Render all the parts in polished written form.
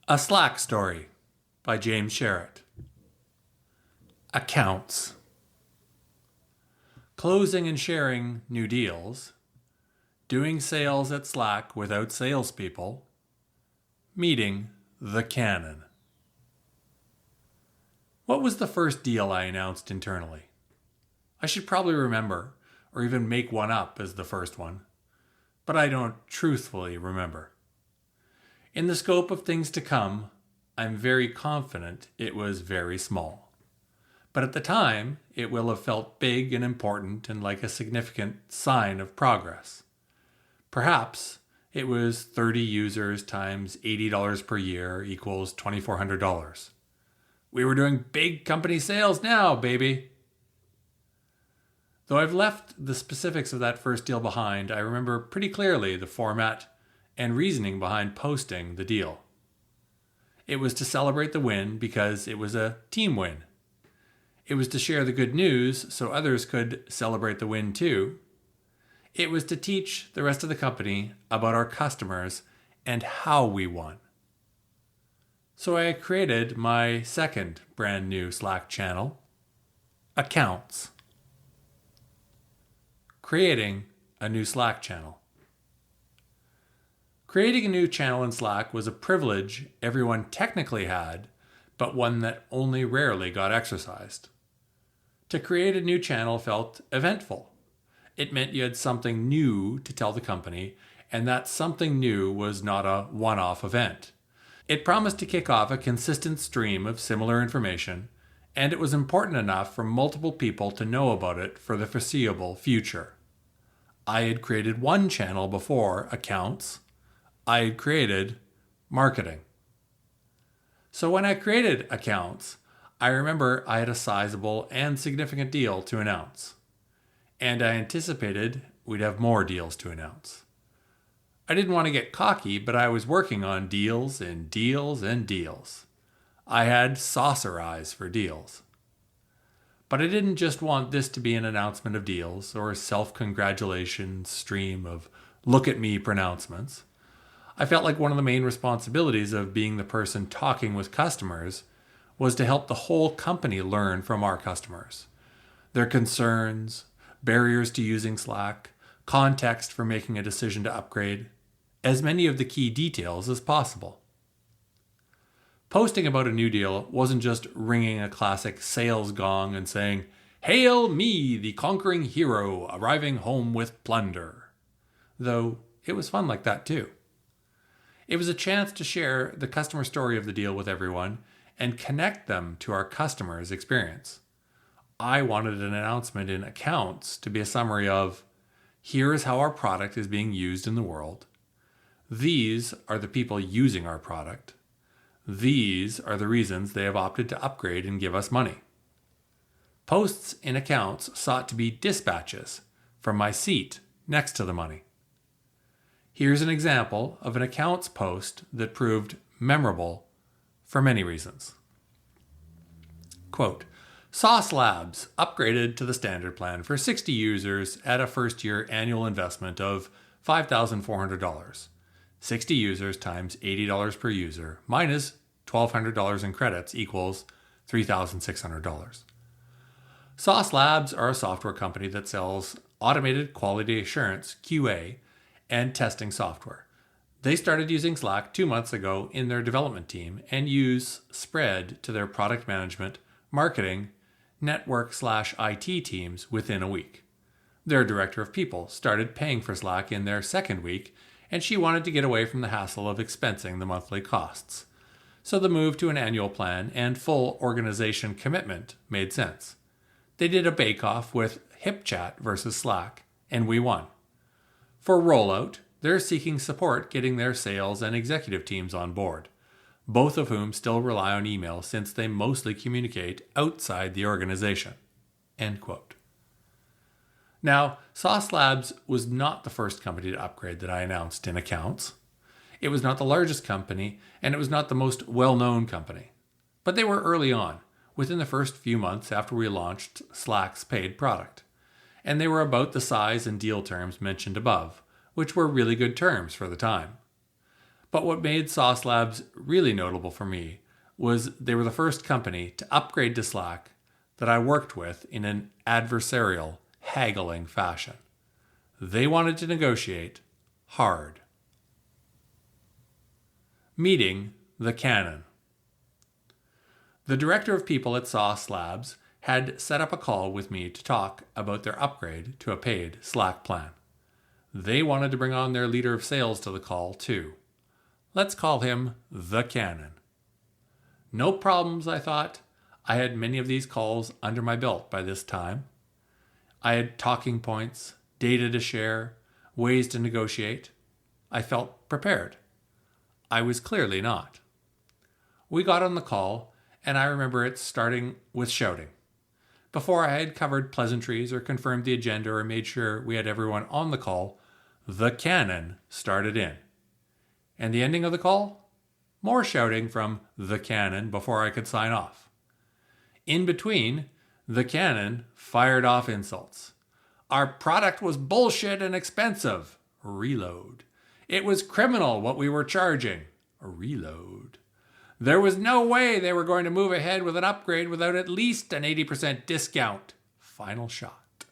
A Slack Story by James Sherrett. Accounts. Closing and sharing new deals. Doing sales at Slack without salespeople. Meeting the canon. What was the first deal I announced internally? I should probably remember, or even make one up as the first one, but I don't truthfully remember. In the scope of things to come, I'm very confident it was very small. But at the time, it will have felt big and important and like a significant sign of progress. Perhaps it was 30 users times $80 per year equals $2,400. We were doing big company sales now, baby. Though I've left the specifics of that first deal behind, I remember pretty clearly the format and reasoning behind posting the deal. It was to celebrate the win because it was a team win. It was to share the good news so others could celebrate the win too. It was to teach the rest of the company about our customers and how we won. So I created my second brand new Slack channel, Accounts. Creating a new Slack channel. Creating a new channel in Slack was a privilege everyone technically had, but one that only rarely got exercised. To create a new channel felt eventful. It meant you had something new to tell the company, and that something new was not a one-off event. It promised to kick off a consistent stream of similar information, and it was important enough for multiple people to know about it for the foreseeable future. I had created one channel before, Accounts. I had created marketing. So when I created Accounts, I remember I had a sizable and significant deal to announce. And I anticipated we'd have more deals to announce. I didn't want to get cocky, but I was working on deals and deals and deals. I had saucer eyes for deals. But I didn't just want this to be an announcement of deals or a self-congratulation stream of look-at-me pronouncements. I felt like one of the main responsibilities of being the person talking with customers was to help the whole company learn from our customers. Their concerns, barriers to using Slack, context for making a decision to upgrade, as many of the key details as possible. Posting about a new deal wasn't just ringing a classic sales gong and saying, "Hail me, the conquering hero, arriving home with plunder." Though it was fun like that too. It was a chance to share the customer story of the deal with everyone and connect them to our customers' experience. I wanted an announcement in Accounts to be a summary of, here is how our product is being used in the world. These are the people using our product. These are the reasons they have opted to upgrade and give us money. Posts in Accounts sought to be dispatches from my seat next to the money. Here's an example of an Accounts post that proved memorable for many reasons. Quote, Sauce Labs upgraded to the standard plan for 60 users at a first-year annual investment of $5,400. 60 users times $80 per user minus $1,200 in credits equals $3,600. Sauce Labs are a software company that sells automated quality assurance, QA, and testing software. They started using Slack 2 months ago in their development team and use Spread to their product management, marketing, network/IT teams within a week. Their director of people started paying for Slack in their second week, and she wanted to get away from the hassle of expensing the monthly costs. So the move to an annual plan and full organization commitment made sense. They did a bake-off with HipChat versus Slack, and we won. For rollout, they're seeking support getting their sales and executive teams on board, both of whom still rely on email since they mostly communicate outside the organization. End quote. Now, Sauce Labs was not the first company to upgrade that I announced in Accounts. It was not the largest company, and it was not the most well-known company. But they were early on, within the first few months after we launched Slack's paid product. And they were about the size and deal terms mentioned above, which were really good terms for the time. But what made Sauce Labs really notable for me was they were the first company to upgrade to Slack that I worked with in an adversarial, haggling fashion. They wanted to negotiate hard. Meeting the Canon. The director of people at Sauce Labs had set up a call with me to talk about their upgrade to a paid Slack plan. They wanted to bring on their leader of sales to the call too. Let's call him the Canon. No problems, I thought. I had many of these calls under my belt by this time. I had talking points, data to share, ways to negotiate. I felt prepared. I was clearly not. We got on the call, and I remember it starting with shouting. Before I had covered pleasantries or confirmed the agenda or made sure we had everyone on the call, the Canon started in. And the ending of the call? More shouting from the Canon before I could sign off. In between, the Canon fired off insults. Our product was bullshit and expensive. Reload. It was criminal what we were charging. Reload. There was no way they were going to move ahead with an upgrade without at least an 80% discount. Final shot.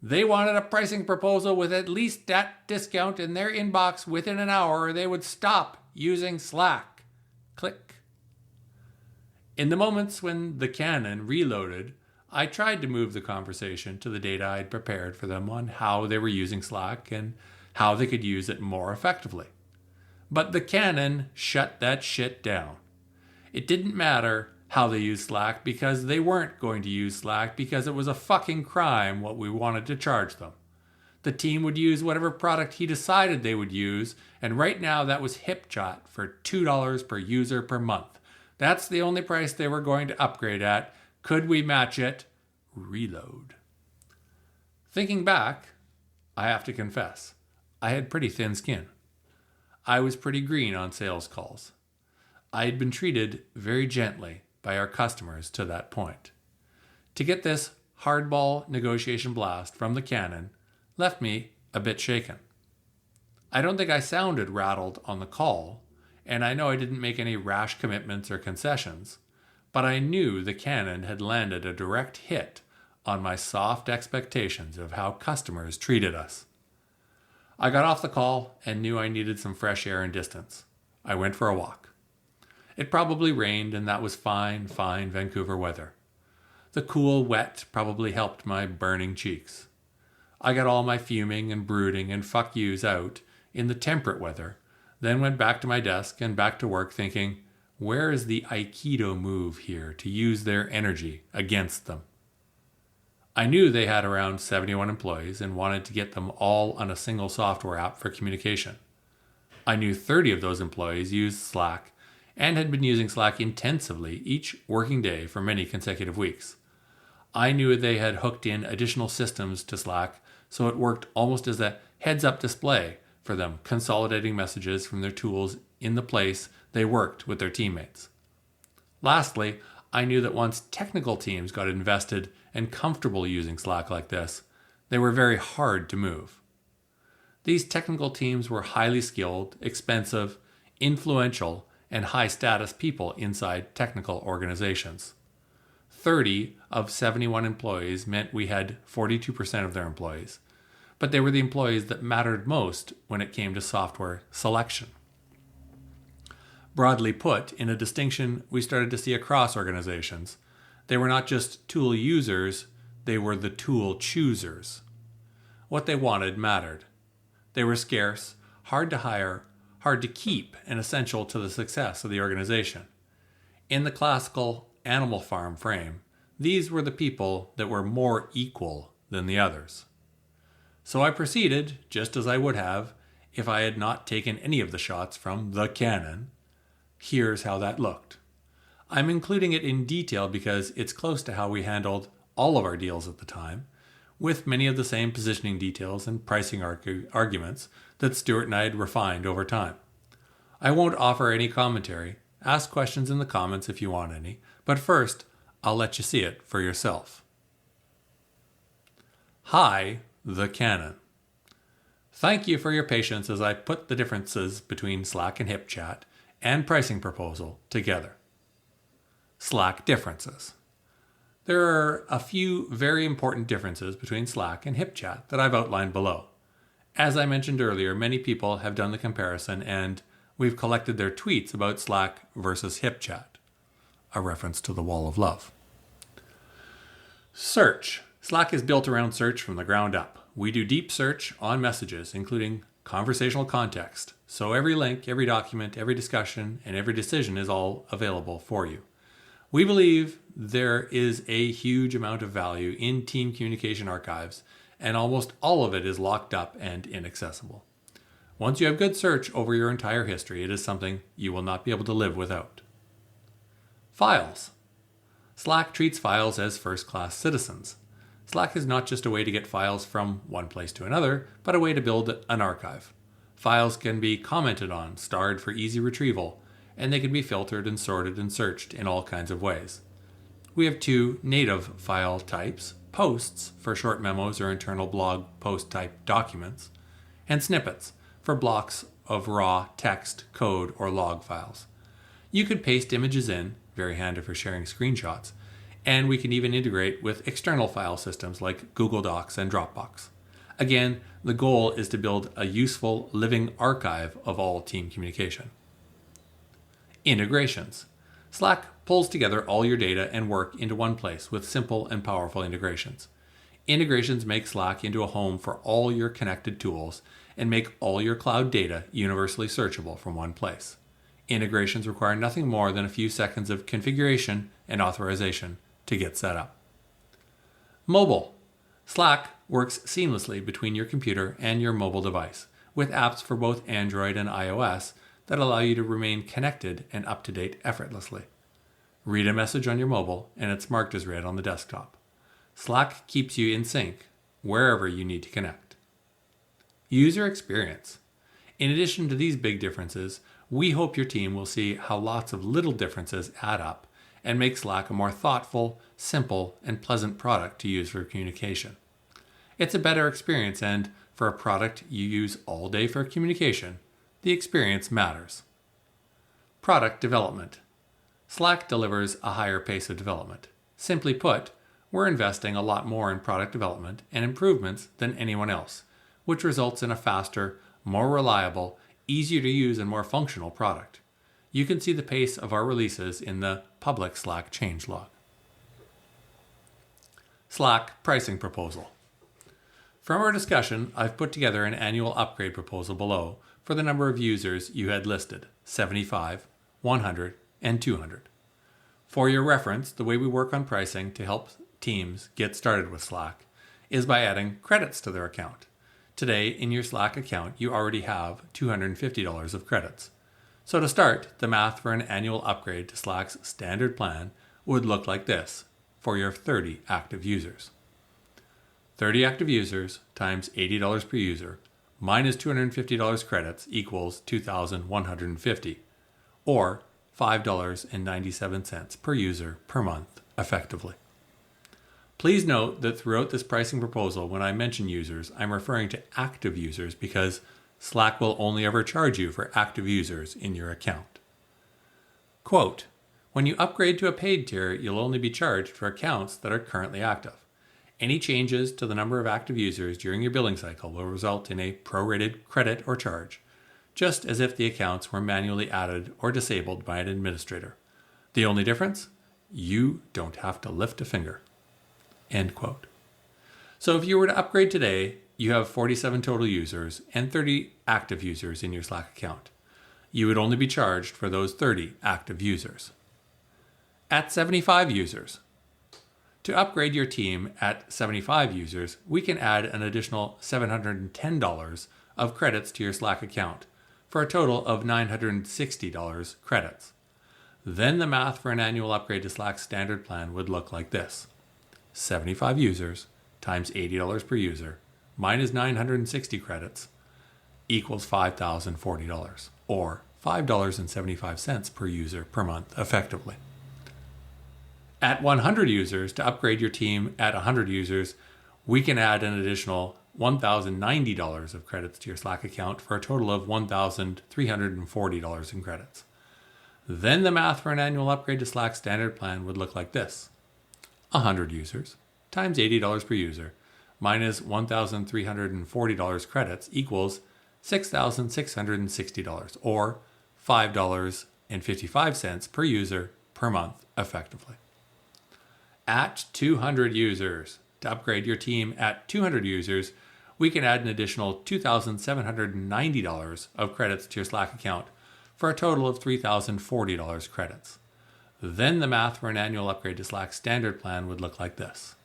They wanted a pricing proposal with at least that discount in their inbox within an hour or they would stop using Slack. Click. In the moments when the Canon reloaded, I tried to move the conversation to the data I'd prepared for them on how they were using Slack and how they could use it more effectively. But the Canon shut that shit down. It didn't matter how they used Slack because they weren't going to use Slack because it was a fucking crime what we wanted to charge them. The team would use whatever product he decided they would use, and right now that was HipChat for $2 per user per month. That's the only price they were going to upgrade at. Could we match it? Reload. Thinking back, I have to confess, I had pretty thin skin. I was pretty green on sales calls. I had been treated very gently by our customers to that point. To get this hardball negotiation blast from the Canon left me a bit shaken. I don't think I sounded rattled on the call, and I know I didn't make any rash commitments or concessions, but I knew the Canon had landed a direct hit on my soft expectations of how customers treated us. I got off the call and knew I needed some fresh air and distance. I went for a walk. It probably rained, and that was fine Vancouver weather. The cool wet probably helped my burning cheeks. I got all my fuming and brooding and fuck yous out in the temperate weather, then went back to my desk and back to work thinking, where is the Aikido move here to use their energy against them? I knew they had around 71 employees and wanted to get them all on a single software app for communication. I knew 30 of those employees used Slack and had been using Slack intensively each working day for many consecutive weeks. I knew they had hooked in additional systems to Slack, so it worked almost as a heads-up display for them, consolidating messages from their tools in the place they worked with their teammates. Lastly, I knew that once technical teams got invested and comfortable using Slack like this, they were very hard to move. These technical teams were highly skilled, expensive, influential, and high-status people inside technical organizations. 30 of 71 employees meant we had 42% of their employees, but they were the employees that mattered most when it came to software selection. Broadly put, in a distinction we started to see across organizations, they were not just tool users, they were the tool choosers. What they wanted mattered. They were scarce, hard to hire, hard to keep, and essential to the success of the organization. In the classical Animal Farm frame, these were the people that were more equal than the others. So I proceeded, just as I would have if I had not taken any of the shots from the Canon. Here's how that looked. I'm including it in detail because it's close to how we handled all of our deals at the time, with many of the same positioning details and pricing arguments that Stuart and I had refined over time. I won't offer any commentary. Ask questions in the comments if you want any, but first, I'll let you see it for yourself. Hi, the Canon. Thank you for your patience as I put the differences between Slack and HipChat and pricing proposal together. Slack differences. There are a few very important differences between Slack and HipChat that I've outlined below. As I mentioned earlier, many people have done the comparison and we've collected their tweets about Slack versus HipChat, a reference to the Wall of Love. Search. Slack is built around search from the ground up. We do deep search on messages, including conversational context. So every link, every document, every discussion, and every decision is all available for you. We believe there is a huge amount of value in team communication archives, and almost all of it is locked up and inaccessible. Once you have good search over your entire history, it is something you will not be able to live without. Files. Slack treats files as first-class citizens. Slack is not just a way to get files from one place to another, but a way to build an archive. Files can be commented on, starred for easy retrieval, and they can be filtered and sorted and searched in all kinds of ways. We have two native file types, posts for short memos or internal blog post type documents, and snippets for blocks of raw text, code, or log files. You could paste images in, very handy for sharing screenshots, and we can even integrate with external file systems like Google Docs and Dropbox. Again, the goal is to build a useful living archive of all team communication. Integrations. Slack pulls together all your data and work into one place with simple and powerful integrations. Integrations make Slack into a home for all your connected tools and make all your cloud data universally searchable from one place. Integrations require nothing more than a few seconds of configuration and authorization to get set up. Mobile. Slack works seamlessly between your computer and your mobile device, with apps for both Android and iOS that allow you to remain connected and up to date effortlessly. Read a message on your mobile and it's marked as read on the desktop. Slack keeps you in sync wherever you need to connect. User experience. In addition to these big differences, we hope your team will see how lots of little differences add up and make Slack a more thoughtful, simple, and pleasant product to use for communication. It's a better experience, and for a product you use all day for communication, the experience matters. Product development. Slack delivers a higher pace of development. Simply put, we're investing a lot more in product development and improvements than anyone else, which results in a faster, more reliable, easier to use, and more functional product. You can see the pace of our releases in the public Slack changelog. Slack pricing proposal. From our discussion, I've put together an annual upgrade proposal below for the number of users you had listed, 75, 100, and 200. For your reference, the way we work on pricing to help teams get started with Slack is by adding credits to their account. Today, in your Slack account, you already have $250 of credits. So to start, the math for an annual upgrade to Slack's standard plan would look like this for your 30 active users. 30 active users times $80 per user minus $250 credits equals $2,150, or $5.97 per user per month effectively. Please note that throughout this pricing proposal, when I mention users, I'm referring to active users because Slack will only ever charge you for active users in your account. Quote, when you upgrade to a paid tier, you'll only be charged for accounts that are currently active. Any changes to the number of active users during your billing cycle will result in a prorated credit or charge, just as if the accounts were manually added or disabled by an administrator. The only difference? You don't have to lift a finger. End quote. So if you were to upgrade today, you have 47 total users and 30 active users in your Slack account. You would only be charged for those 30 active users. At 75 users. To upgrade your team at 75 users, we can add an additional $710 of credits to your Slack account for a total of $960 credits. Then the math for an annual upgrade to Slack's standard plan would look like this. 75 users times $80 per user minus 960 credits equals $5,040, or $5.75 per user per month effectively. At 100 users, to upgrade your team at 100 users, we can add an additional $1,090 of credits to your Slack account for a total of $1,340 in credits. Then the math for an annual upgrade to Slack's standard plan would look like this. 100 users times $80 per user minus $1,340 credits equals $6,660, or $5.55 per user per month effectively. At 200 users, to upgrade your team at 200 users, we can add an additional $2,790 of credits to your Slack account for a total of $3,040 credits. Then the math for an annual upgrade to Slack's standard plan would look like this.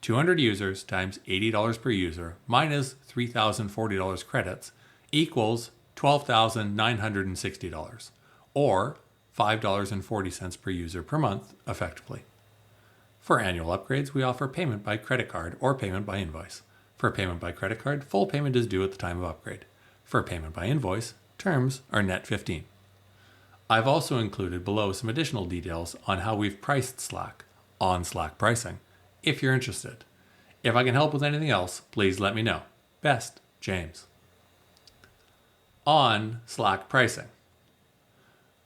200 users times $80 per user minus $3,040 credits equals $12,960, or $5.40 per user per month effectively. For annual upgrades, we offer payment by credit card or payment by invoice. For payment by credit card, full payment is due at the time of upgrade. For payment by invoice, terms are net 15. I've also included below some additional details on how we've priced Slack on Slack pricing, if you're interested. If I can help with anything else, please let me know. Best, James. On Slack pricing.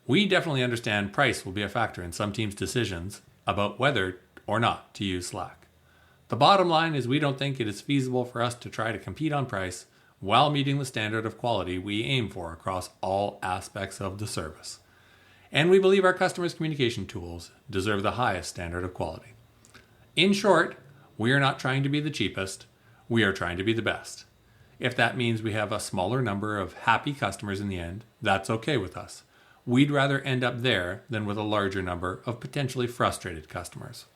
We definitely understand price will be a factor in some teams' decisions about whether or not to use Slack. The bottom line is we don't think it is feasible for us to try to compete on price while meeting the standard of quality we aim for across all aspects of the service. And we believe our customers' communication tools deserve the highest standard of quality. In short, we are not trying to be the cheapest, we are trying to be the best. If that means we have a smaller number of happy customers in the end, that's okay with us. We'd rather end up there than with a larger number of potentially frustrated customers.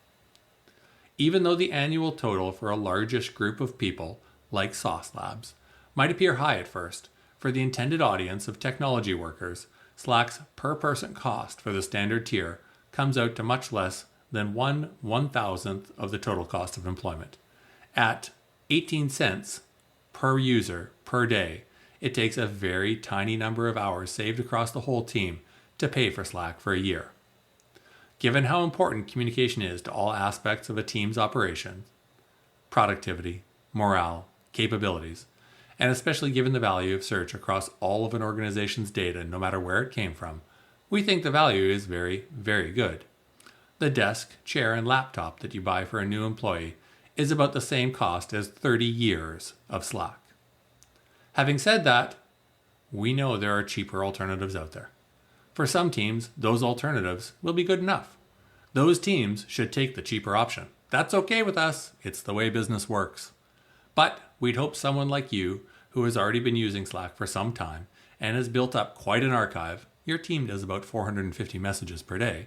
Even though the annual total for a largish group of people, like Sauce Labs, might appear high at first, for the intended audience of technology workers, Slack's per-person cost for the standard tier comes out to much less than 1/1000th of the total cost of employment. At 18 cents per user per day, it takes a very tiny number of hours saved across the whole team to pay for Slack for a year. Given how important communication is to all aspects of a team's operations, productivity, morale, capabilities, and especially given the value of search across all of an organization's data, no matter where it came from, we think the value is very, very good. The desk, chair, and laptop that you buy for a new employee is about the same cost as 30 years of Slack. Having said that, we know there are cheaper alternatives out there. For some teams, those alternatives will be good enough. Those teams should take the cheaper option. That's okay with us. It's the way business works. But we'd hope someone like you, who has already been using Slack for some time and has built up quite an archive, your team does about 450 messages per day,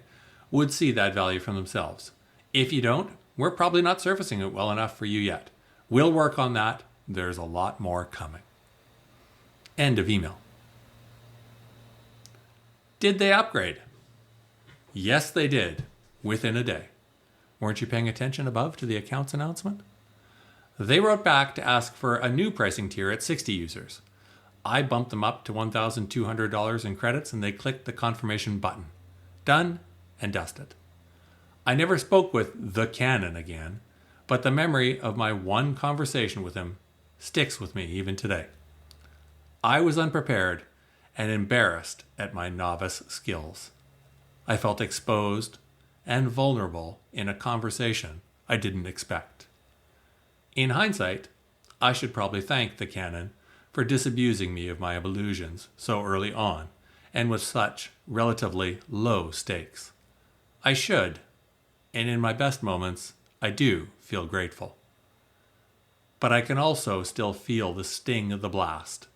would see that value from themselves. If you don't, we're probably not surfacing it well enough for you yet. We'll work on that. There's a lot more coming. End of email. Did they upgrade? Yes, they did, within a day. Weren't you paying attention above to the accounts announcement? They wrote back to ask for a new pricing tier at 60 users. I bumped them up to $1,200 in credits and they clicked the confirmation button. Done and dusted. I never spoke with the Canon again, but the memory of my one conversation with him sticks with me even today. I was unprepared and embarrassed at my novice skills. I felt exposed and vulnerable in a conversation I didn't expect. In hindsight, I should probably thank the Canon for disabusing me of my illusions so early on and with such relatively low stakes. I should, and in my best moments, I do feel grateful. But I can also still feel the sting of the blast,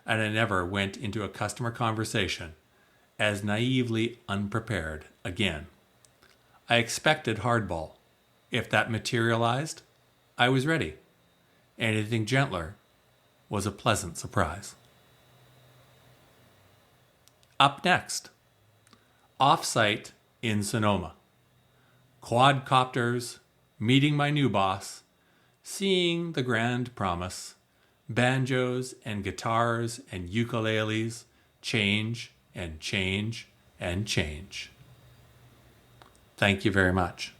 and I never went into a customer conversation as naively unprepared again. I expected hardball. If that materialized, I was ready. Anything gentler was a pleasant surprise. Up next, Offsite in Sonoma. Quadcopters, meeting my new boss, seeing the grand promise, banjos and guitars and ukuleles change and change and change. Thank you very much.